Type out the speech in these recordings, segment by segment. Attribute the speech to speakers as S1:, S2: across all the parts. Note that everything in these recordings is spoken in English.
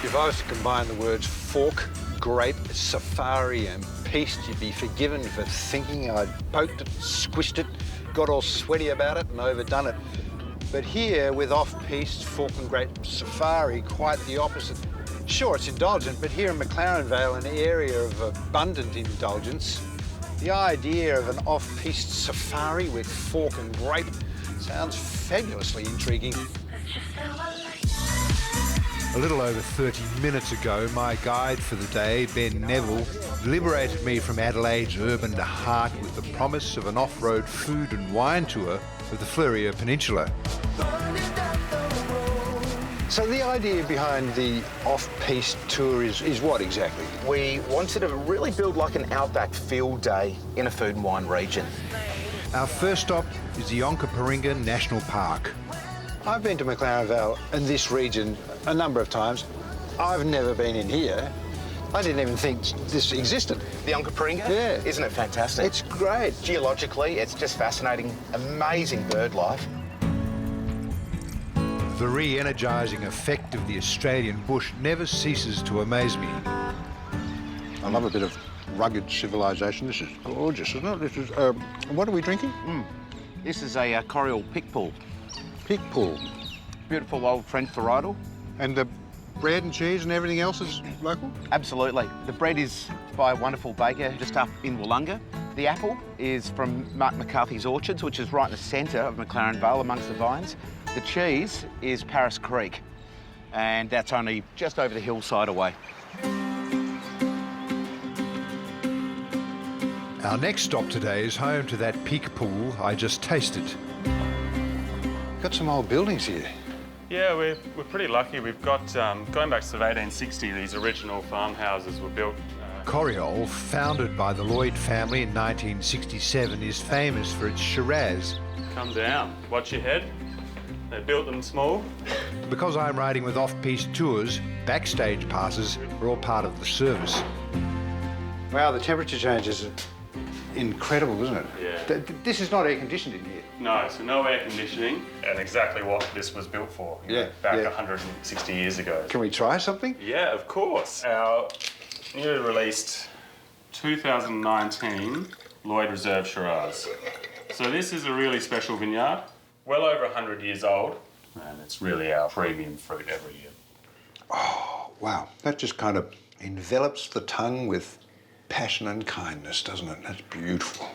S1: If I was to combine the words fork, grape, safari and piste, you'd be forgiven for thinking I'd poked it, squished it, got all sweaty about it and overdone it. But here, with off-piste, fork and grape safari, quite the opposite. Sure, it's indulgent, but here in McLaren Vale, an area of abundant indulgence, the idea of an off-piste safari with fork and grape sounds fabulously intriguing.
S2: A little over 30 minutes ago, my guide for the day, Ben Neville, liberated me from Adelaide's urban heart with the promise of an off-road food and wine tour of the Fleurieu Peninsula.
S1: So the idea behind the off-piste tour is what exactly?
S3: We wanted to really build like an outback field day in a food and wine region.
S2: Our first stop is the Onkaparinga National Park.
S1: I've been to McLaren Vale and this region a number of times. I've never been in here. I didn't even think this existed.
S3: The Onkaparinga?
S1: Yeah.
S3: Isn't it fantastic?
S1: It's great.
S3: Geologically, it's just fascinating. Amazing bird life.
S2: The re-energising effect of the Australian bush never ceases to amaze me.
S1: I love a bit of rugged civilisation. This is gorgeous, isn't it? This is, what are we drinking?
S3: This is a Coriol Pickpool.
S1: Pickpool.
S3: Beautiful old French varietal.
S1: And the bread and cheese and everything else is local?
S3: Absolutely. The bread is by a wonderful baker just up in Wollonga. The apple is from Mark McCarthy's orchards, which is right in the centre of McLaren Vale amongst the vines. The cheese is Paris Creek, and that's only just over the hillside away.
S2: Our next stop today is home to that peak pool I just tasted.
S1: Got some old buildings here.
S4: Yeah, we're pretty lucky. We've got, going back to the 1860, these original farmhouses were built.
S2: Coriol, founded by the Lloyd family in 1967, is famous for its Shiraz.
S4: Come down, watch your head. They built them small.
S2: Because I'm riding with off-piste tours, backstage passes are all part of the service.
S1: Wow, the temperature change is incredible, isn't it?
S4: Yeah.
S1: This is not air-conditioned in here.
S4: No, so no air conditioning, and exactly what this was built for. Back 160 years ago.
S1: Can we try something?
S4: Yeah, of course. Our newly released 2019 Lloyd Reserve Shiraz. So this is a really special vineyard, well over 100 years old, and it's really our premium fruit every year.
S1: Oh, wow. That just kind of envelops the tongue with passion and kindness, doesn't it? That's beautiful.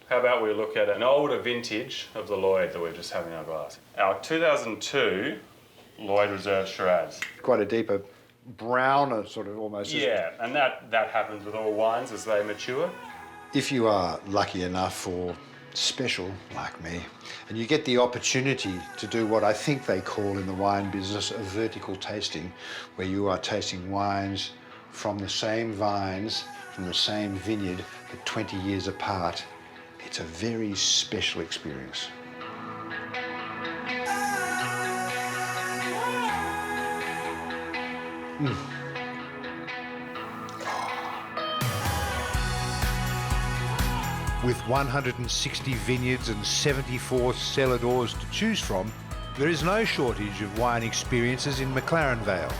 S4: How about we look at an older vintage of the Lloyd that we're just having in our glass. Our 2002 Lloyd Reserve Shiraz.
S1: Quite a deeper, browner sort of almost.
S4: Yeah, and that happens with all wines as they mature.
S1: If you are lucky enough or special, like me, and you get the opportunity to do what I think they call in the wine business a vertical tasting, where you are tasting wines from the same vines, from the same vineyard, but 20 years apart, it's a very special experience.
S2: With 160 vineyards and 74 cellar doors to choose from, there is no shortage of wine experiences in McLaren Vale.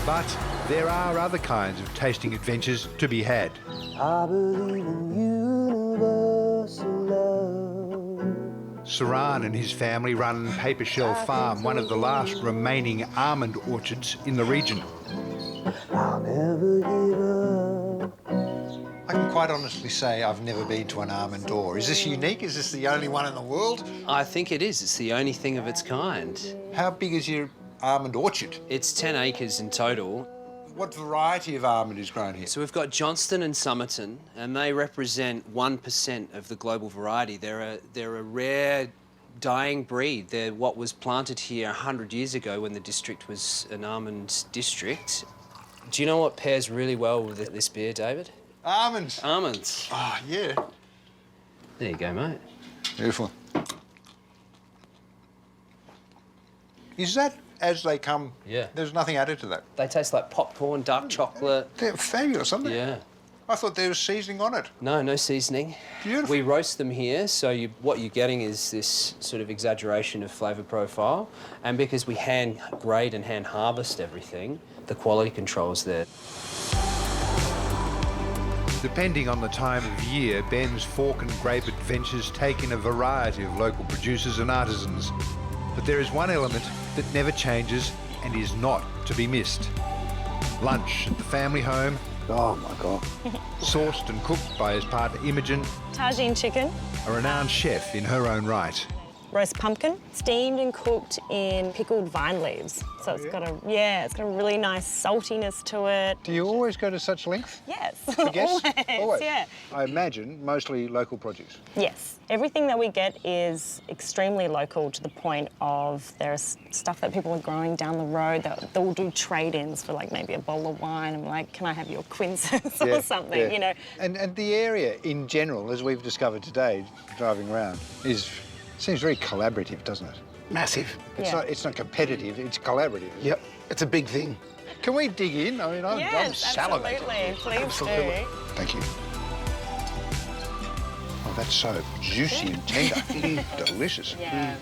S2: But there are other kinds of tasting adventures to be had.
S5: I believe in universal love.
S2: Saran and his family run Paper Shell Farm, one of the last remaining almond orchards in the region.
S5: I'll never give up.
S1: I can quite honestly say I've never been to an almond door. Is this unique? Is this the only one in the world?
S6: I think it is. It's the only thing of its kind.
S1: How big is your almond orchard?
S6: It's 10 acres in total.
S1: What variety of almond is grown here?
S6: So we've got Johnston and Somerton, and they represent 1% of the global variety. They're a rare, dying breed. They're what was planted here 100 years ago when the district was an almond district. Do you know what pairs really well with this beer, David?
S1: Almonds.
S6: Almonds.
S1: Oh, yeah.
S6: There you go, mate.
S1: Beautiful. Is that as they come?
S6: Yeah.
S1: There's nothing added to that?
S6: They taste like popcorn, dark chocolate.
S1: They're fabulous, aren't they?
S6: Yeah.
S2: I thought there was seasoning on it.
S6: No, no seasoning.
S2: Beautiful.
S6: We roast them here, so what you're getting is this sort of exaggeration of flavour profile. And because we hand grade and hand harvest everything, the quality control's there.
S2: Depending on the time of year, Ben's Fork and Grape adventures take in a variety of local producers and artisans. But there is one element that never changes and is not to be missed. Lunch at the family home,
S5: Oh my God.
S2: sourced and cooked by his partner Imogen,
S7: Tagine chicken,
S2: a renowned chef in her own right.
S7: roast pumpkin, steamed and cooked in pickled vine leaves. So it's got it's got a really nice saltiness to it.
S2: Do you always go to such length?
S7: Yes,
S2: For guests?
S7: always, yeah.
S2: I imagine mostly local produce.
S7: Yes, everything that we get is extremely local to the point of there's stuff that people are growing down the road that they'll do trade-ins for like maybe a bowl of wine. I'm like, can I have your quinces or something, you know?
S2: And the area in general, as we've discovered today, driving around, seems very collaborative, doesn't it?
S3: Massive.
S2: It's not competitive, it's collaborative.
S3: Yep, it's a big thing.
S2: Can we dig in? I mean, I'm
S7: Yes,
S2: salivating.
S7: absolutely. Please do.
S2: Thank you. Oh, that's so juicy and tender. Delicious.
S7: Yeah.